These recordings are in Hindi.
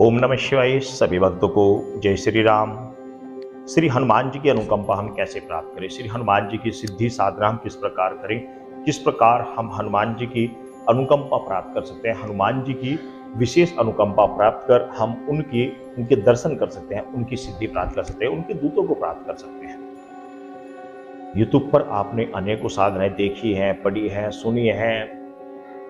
ओम नमः शिवाय। सभी भक्तों को जय श्री राम। श्री हनुमान जी की अनुकंपा हम कैसे प्राप्त करें, श्री हनुमान जी की सिद्धि साधना हम किस प्रकार करें, किस प्रकार हम हनुमान जी की अनुकंपा प्राप्त कर सकते हैं, हनुमान जी की विशेष अनुकंपा प्राप्त कर हम उनके दर्शन कर सकते हैं, उनकी सिद्धि प्राप्त कर सकते हैं, उनके दूतों को प्राप्त कर सकते हैं। यूट्यूब पर आपने अनेकों साधनाएं देखी हैं, पढ़ी हैं, सुनी हैं,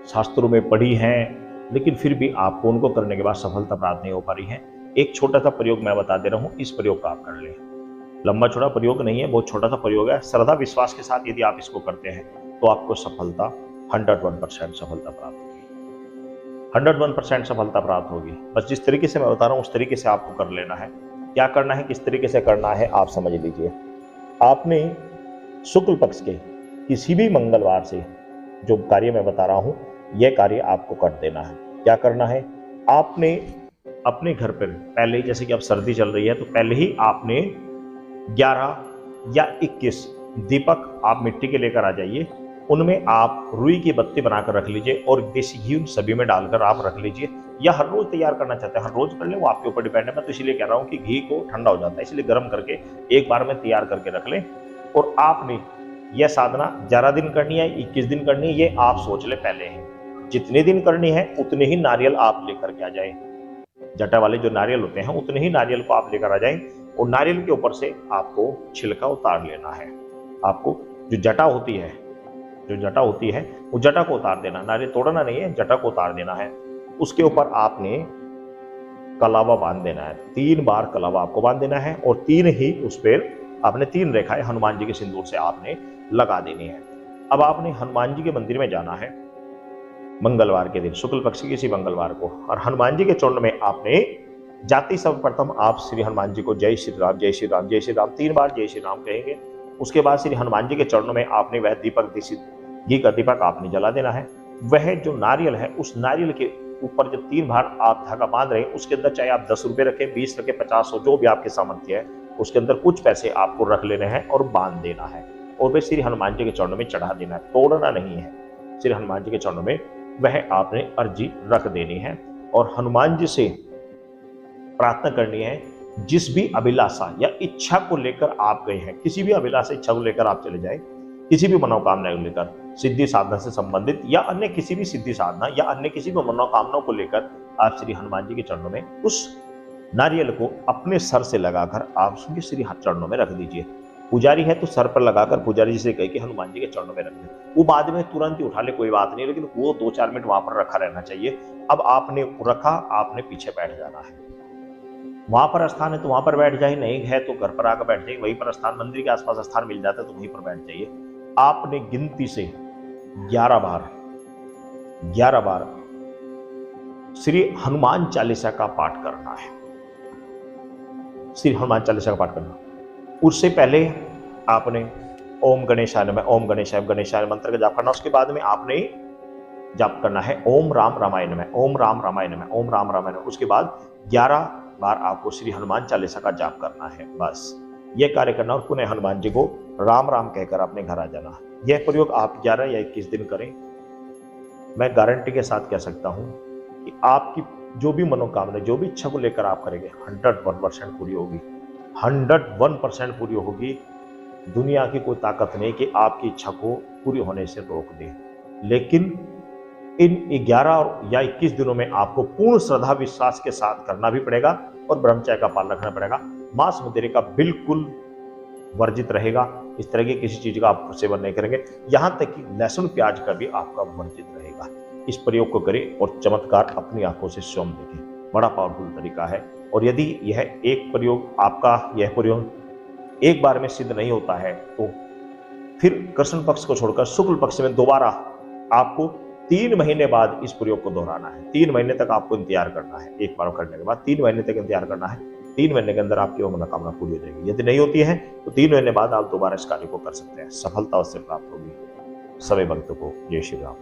शास्त्रों में पढ़ी हैं, लेकिन फिर भी आपको उनको करने के बाद सफलता प्राप्त नहीं हो पा रही है। एक छोटा सा प्रयोग मैं बता दे रहा हूं, इस प्रयोग का आप कर लें। लंबा चौड़ा प्रयोग नहीं है, बहुत छोटा सा प्रयोग है। श्रद्धा विश्वास के साथ यदि आप इसको करते हैं तो आपको सफलता 101% सफलता प्राप्त होगी, 101% सफलता प्राप्त होगी। बस जिस तरीके से मैं बता रहा हूं उस तरीके से आपको कर लेना है। क्या करना है, किस तरीके से करना है, आप समझ लीजिए। आपने शुक्ल पक्ष के किसी भी मंगलवार से जो कार्य मैं बता रहा हूं, यह कार्य आपको कर देना है। क्या करना है, आपने अपने घर पर पहले ही, जैसे कि अब सर्दी चल रही है, तो पहले ही आपने 11 या 21 दीपक आप मिट्टी के लेकर आ जाइए। उनमें आप रुई की बत्ती बनाकर रख लीजिए और देसी घी उन सभी में डालकर आप रख लीजिए। या हर रोज तैयार करना चाहते हैं, हर रोज कर ले, वो आपके ऊपर डिपेंड है। मैं तो इसलिए कह रहा हूं कि घी को ठंडा हो जाता है, इसलिए गर्म करके एक बार में तैयार करके रख लें। और आपने यह साधना 11 दिन करनी है, 21 दिन करनी है, ये आप सोच ले पहले ही। जितने दिन करनी है उतने ही नारियल आप लेकर के आ जाएं। जटा वाले जो नारियल होते हैं उतने ही नारियल को आप लेकर आ जाएं और नारियल के ऊपर से आपको छिलका उतार लेना है। आपको जो जटा होती है वो जटा को उतार देना, नारियल तोड़ना नहीं है, जटा को उतार देना है। उसके ऊपर आपने कलावा बांध देना है, 3 बार कलावा आपको बांध देना है और 3 ही उस पर आपने 3 रेखाएं हनुमान जी के सिंदूर से आपने लगा देनी है। अब आपने हनुमान जी के मंदिर में जाना है मंगलवार के दिन, शुक्ल पक्ष की किसी मंगलवार को, और हनुमान जी के चरण में आपने जाति सर्वप्रथम आप श्री हनुमान जी को जय श्री राम जय श्री राम जय श्री राम 3 बार जय श्री राम कहेंगे। उसके बाद श्री हनुमान जी के चरणों में आपने वह दीपक, घी का दीपक आपने जला देना है। वह जो नारियल है, उस नारियल के ऊपर जब 3 बार आप धागा बांध रहे हैं, उसके अंदर चाहे आप 10 रुपए रखें, 20 रखें, 50 हो, जो भी आपके सामर्थ्य है, उसके अंदर कुछ पैसे आपको रख लेने हैं और बांध देना है और वह श्री हनुमान जी के चरणों में चढ़ा देना है, तोड़ना नहीं है। श्री हनुमान जी के चरणों में वह आपने अर्जी रख देनी है और हनुमान जी से प्रार्थना करनी है। जिस भी अभिलाषा या इच्छा को लेकर आप गए हैं, किसी भी अभिलाषा इच्छा को लेकर आप चले जाए, किसी भी मनोकामना को लेकर, सिद्धि साधना से संबंधित या अन्य किसी भी सिद्धि साधना या अन्य किसी भी मनोकामना को लेकर आप श्री हनुमान जी के चरणों में उस नारियल को अपने सर से लगाकर आप उसके श्री चरणों में रख दीजिए। पुजारी है तो सर पर लगाकर पुजारी जी से कहे कि हनुमान जी के चरणों में रख दे। वो बाद में तुरंत ही उठा ले, कोई बात नहीं, लेकिन वो 2-4 मिनट वहां पर रखा रहना चाहिए। अब आपने रखा, आपने पीछे बैठ जाना है। वहां पर स्थान है तो वहां पर बैठ जाए, नहीं है तो घर पर आकर बैठ जाइए। वहीं पर स्थान, मंदिर के आसपास स्थान मिल जाता है तो वहीं पर बैठ जाइए। आपने गिनती से 11 बार श्री हनुमान चालीसा का पाठ करना है। श्री हनुमान चालीसा का पाठ करना, उससे पहले आपने ओम गणेशाय नमः, ओम गणेशाय गणेशाय मंत्र का जाप करना। उसके बाद में आपने जाप करना है ओम राम रामाय नमः, ओम राम रामाय नमः, ओम राम रामाय नमः। उसके बाद 11 बार आपको श्री हनुमान चालीसा का जाप करना है। बस यह कार्य करना और पुनः हनुमान जी को राम राम कहकर अपने घर आ जाना। यह प्रयोग आप 11 या 21 दिन करें। मैं गारंटी के साथ कह सकता हूं कि आपकी जो भी मनोकामना, जो भी इच्छा को लेकर आप करेंगे, 101% पूरी होगी, 101% पूरी होगी। दुनिया की कोई ताकत नहीं कि आपकी इच्छा को पूरी होने से रोक दे। लेकिन इन 11 या 21 दिनों में आपको पूर्ण श्रद्धा विश्वास के साथ करना भी पड़ेगा और ब्रह्मचर्य का पालन रखना पड़ेगा। मांस मदिरा का बिल्कुल वर्जित रहेगा। इस तरह की किसी चीज का आप सेवन नहीं करेंगे, यहां तक कि लहसुन प्याज का भी आपका वर्जित रहेगा। इस प्रयोग को करें और चमत्कार अपनी आंखों से स्वयं देखें। बड़ा पावरफुल तरीका है। और यदि यह एक प्रयोग एक बार में सिद्ध नहीं होता है तो फिर कृष्ण पक्ष को छोड़कर शुक्ल पक्ष में दोबारा आपको 3 महीने बाद इस प्रयोग को दोहराना है। 3 महीने तक आपको इंतजार करना है। एक बार करने के बाद 3 महीने तक इंतजार करना है। 3 महीने के अंदर आपकी वो मनोकामना पूरी हो जाएगी। यदि नहीं होती है तो 3 महीने बाद आप दोबारा इस कार्य को कर सकते हैं, सफलता उससे प्राप्त होगी। सभी भक्तों को जय श्री राम।